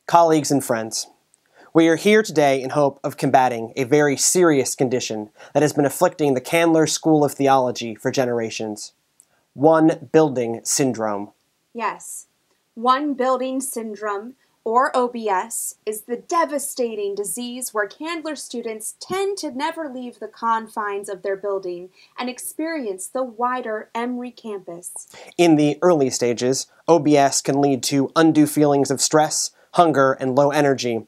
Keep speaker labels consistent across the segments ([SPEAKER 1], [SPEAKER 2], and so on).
[SPEAKER 1] colleagues, and friends. We are here today in hope of combating a very serious condition that has been afflicting the Candler School of Theology for generations. One building syndrome.
[SPEAKER 2] Yes, one building syndrome, or OBS, is the devastating disease where Candler students tend to never leave the confines of their building and experience the wider Emory campus.
[SPEAKER 1] In the early stages, OBS can lead to undue feelings of stress, hunger, and low energy,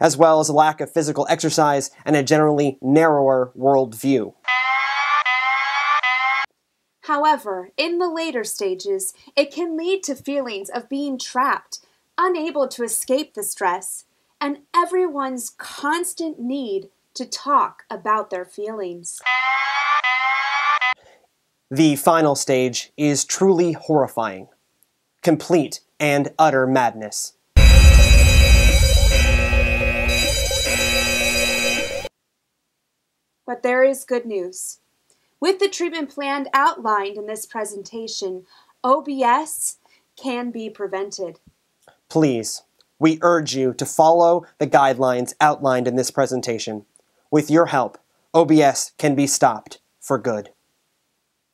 [SPEAKER 1] as well as a lack of physical exercise and a generally narrower worldview.
[SPEAKER 2] However, in the later stages, it can lead to feelings of being trapped, unable to escape the stress, and everyone's constant need to talk about their feelings.
[SPEAKER 1] The final stage is truly horrifying. Complete and utter madness.
[SPEAKER 2] But there is good news. With the treatment plan outlined in this presentation, OBS can be prevented.
[SPEAKER 1] Please, we urge you to follow the guidelines outlined in this presentation. With your help, OBS can be stopped for good.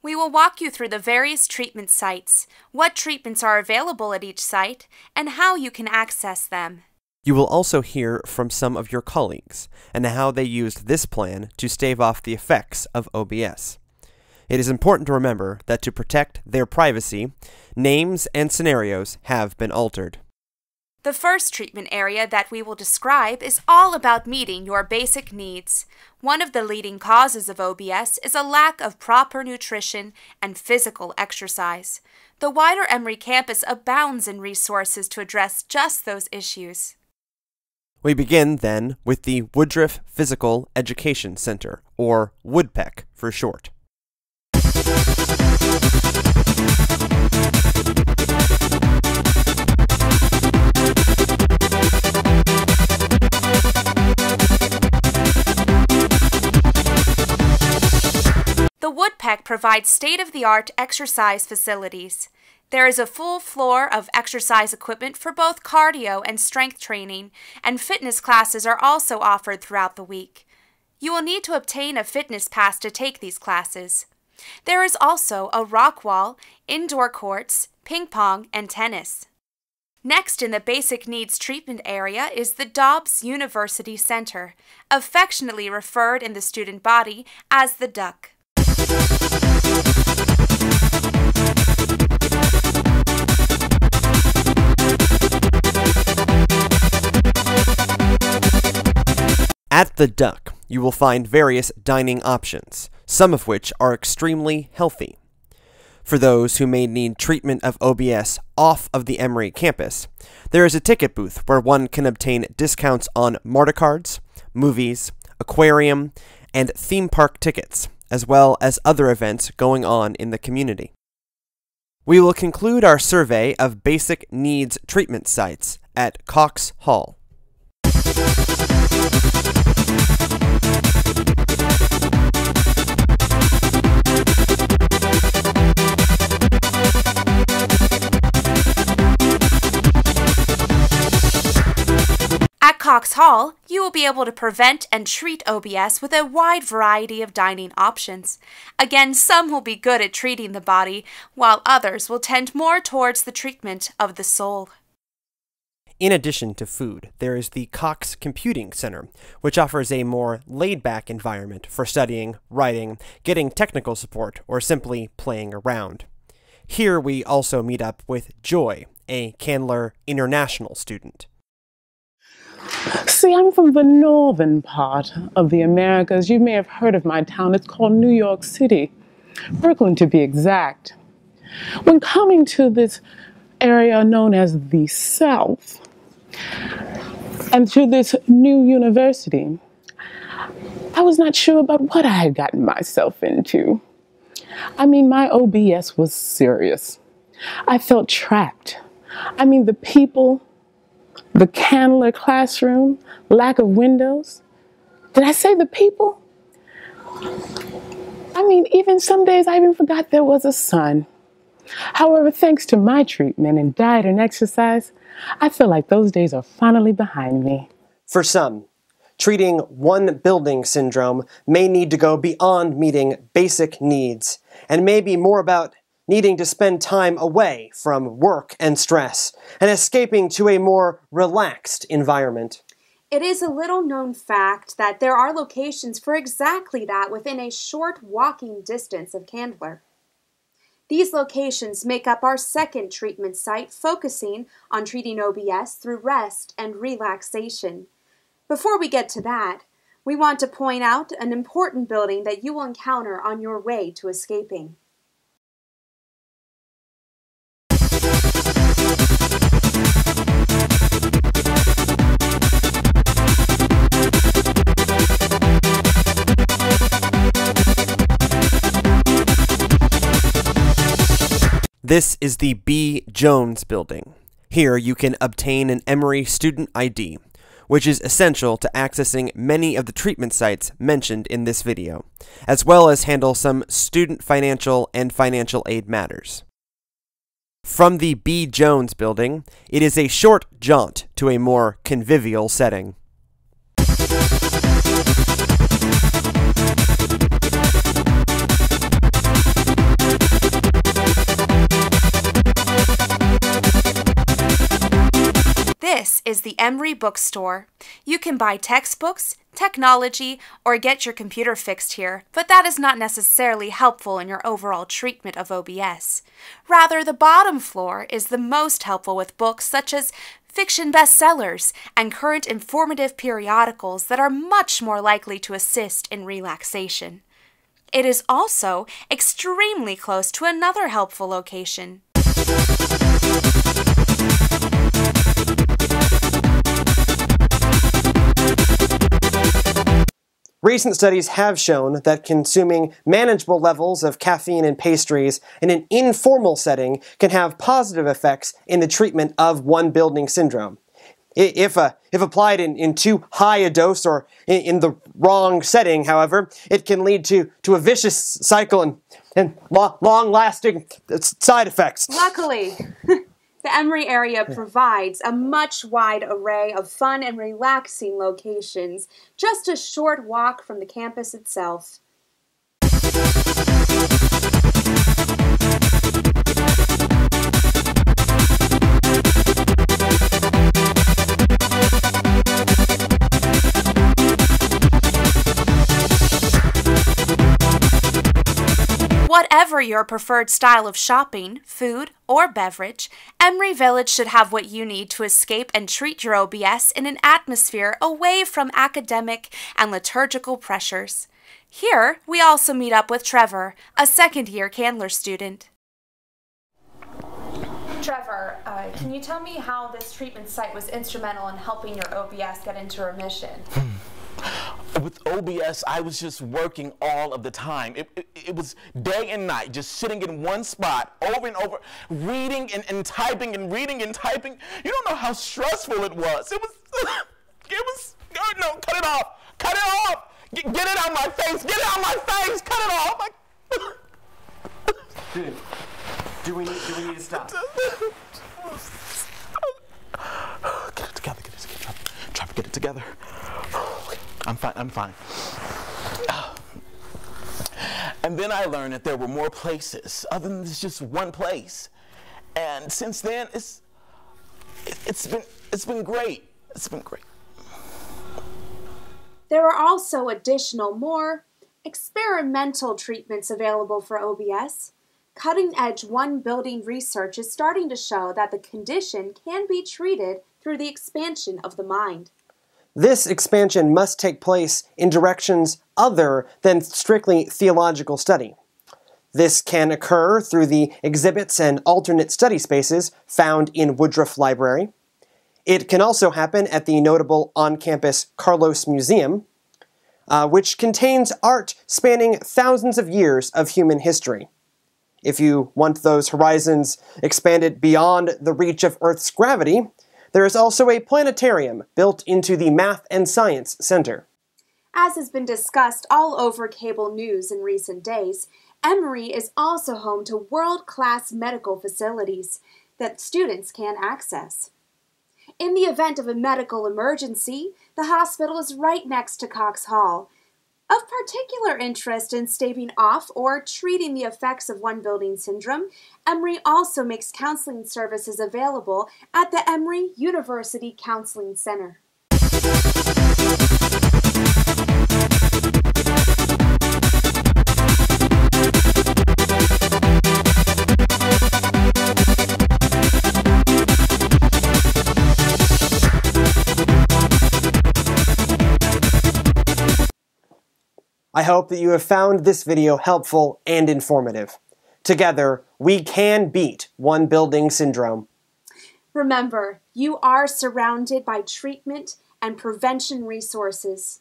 [SPEAKER 3] We will walk you through the various treatment sites, what treatments are available at each site, and how you can access them.
[SPEAKER 4] You will also hear from some of your colleagues and how they used this plan to stave off the effects of OBS. It is important to remember that to protect their privacy, names and scenarios have been altered.
[SPEAKER 3] The first treatment area that we will describe is all about meeting your basic needs. One of the leading causes of OBS is a lack of proper nutrition and physical exercise. The wider Emory campus abounds in resources to address just those issues.
[SPEAKER 4] We begin, then, with the Woodruff Physical Education Center, or WOODPEC for short.
[SPEAKER 3] The WOODPEC provides state-of-the-art exercise facilities. There is a full floor of exercise equipment for both cardio and strength training, and fitness classes are also offered throughout the week. You will need to obtain a fitness pass to take these classes. There is also a rock wall, indoor courts, ping pong, and tennis. Next in the basic needs treatment area is the Dobbs University Center, affectionately referred in the student body as the Duck.
[SPEAKER 4] At the Duck, you will find various dining options, some of which are extremely healthy. For those who may need treatment of OBS off of the Emory campus, there is a ticket booth where one can obtain discounts on MARTA cards, movies, aquarium, and theme park tickets, as well as other events going on in the community. We will conclude our survey of basic needs treatment sites at Cox Hall.
[SPEAKER 3] At Cox Hall, you will be able to prevent and treat OBS with a wide variety of dining options. Again, some will be good at treating the body, while others will tend more towards the treatment of the soul.
[SPEAKER 4] In addition to food, there is the Cox Computing Center, which offers a more laid-back environment for studying, writing, getting technical support, or simply playing around. Here we also meet up with Joy, a Candler International student.
[SPEAKER 5] See, I'm from the northern part of the Americas. You may have heard of my town. It's called New York City, Brooklyn to be exact. When coming to this area known as the South, and to this new university, I was not sure about what I had gotten myself into. I mean, my OBS was serious. I felt trapped. I mean, the people, the Candler classroom, lack of windows. Did I say the people? I mean, even some days I even forgot there was a sun. However, thanks to my treatment and diet and exercise, I feel like those days are finally behind me.
[SPEAKER 1] For some, treating one building syndrome may need to go beyond meeting basic needs and may be more about needing to spend time away from work and stress and escaping to a more relaxed environment.
[SPEAKER 2] It is a little-known fact that there are locations for exactly that within a short walking distance of Candler. These locations make up our second treatment site, focusing on treating OBS through rest and relaxation. Before we get to that, we want to point out an important building that you will encounter on your way to escaping.
[SPEAKER 4] This is the B. Jones building. Here you can obtain an Emory student ID, which is essential to accessing many of the treatment sites mentioned in this video, as well as handle some student financial and financial aid matters. From the B. Jones building, it is a short jaunt to a more convivial setting.
[SPEAKER 3] This is the Emory Bookstore. You can buy textbooks, technology, or get your computer fixed here, but that is not necessarily helpful in your overall treatment of OBS. Rather, the bottom floor is the most helpful with books such as fiction bestsellers and current informative periodicals that are much more likely to assist in relaxation. It is also extremely close to another helpful location.
[SPEAKER 1] Recent studies have shown that consuming manageable levels of caffeine and pastries in an informal setting can have positive effects in the treatment of one building syndrome. If applied in too high a dose or in the wrong setting, however, it can lead to a vicious cycle and long-lasting side effects.
[SPEAKER 2] Luckily, the Emory area provides a much wide array of fun and relaxing locations, just a short walk from the campus itself.
[SPEAKER 3] Whatever your preferred style of shopping, food, or beverage, Emory Village should have what you need to escape and treat your OBS in an atmosphere away from academic and liturgical pressures. Here, we also meet up with Trevor, a second-year Candler student. Trevor, can you tell me how this treatment site was instrumental in helping your OBS get into remission?
[SPEAKER 6] With OBS, I was just working all of the time. It was day and night, just sitting in one spot over and over, reading and typing and reading and typing. You don't know how stressful it was. No, cut it off. Cut it off. Get it out my face. Get it out my face. Cut it off.
[SPEAKER 1] Dude, do we need to stop?
[SPEAKER 6] Get it together. Try to get it together. I'm fine. And then I learned that there were more places other than this just one place. And since then, it's been great. It's been great.
[SPEAKER 2] There are also additional, more experimental treatments available for OBS. Cutting-edge one-building research is starting to show that the condition can be treated through the expansion of the mind.
[SPEAKER 1] This expansion must take place in directions other than strictly theological study. This can occur through the exhibits and alternate study spaces found in Woodruff Library. It can also happen at the notable on-campus Carlos Museum, which contains art spanning thousands of years of human history. If you want those horizons expanded beyond the reach of Earth's gravity, there is also a planetarium built into the Math and Science Center.
[SPEAKER 2] As has been discussed all over cable news in recent days, Emory is also home to world-class medical facilities that students can access. In the event of a medical emergency, the hospital is right next to Cox Hall. Of particular interest in staving off or treating the effects of one-building syndrome, Emory also makes counseling services available at the Emory University Counseling Center.
[SPEAKER 1] I hope that you have found this video helpful and informative. Together, we can beat one-building syndrome.
[SPEAKER 2] Remember, you are surrounded by treatment and prevention resources.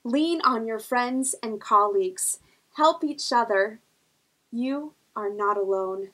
[SPEAKER 2] Lean on your friends and colleagues. Help each other. You are not alone.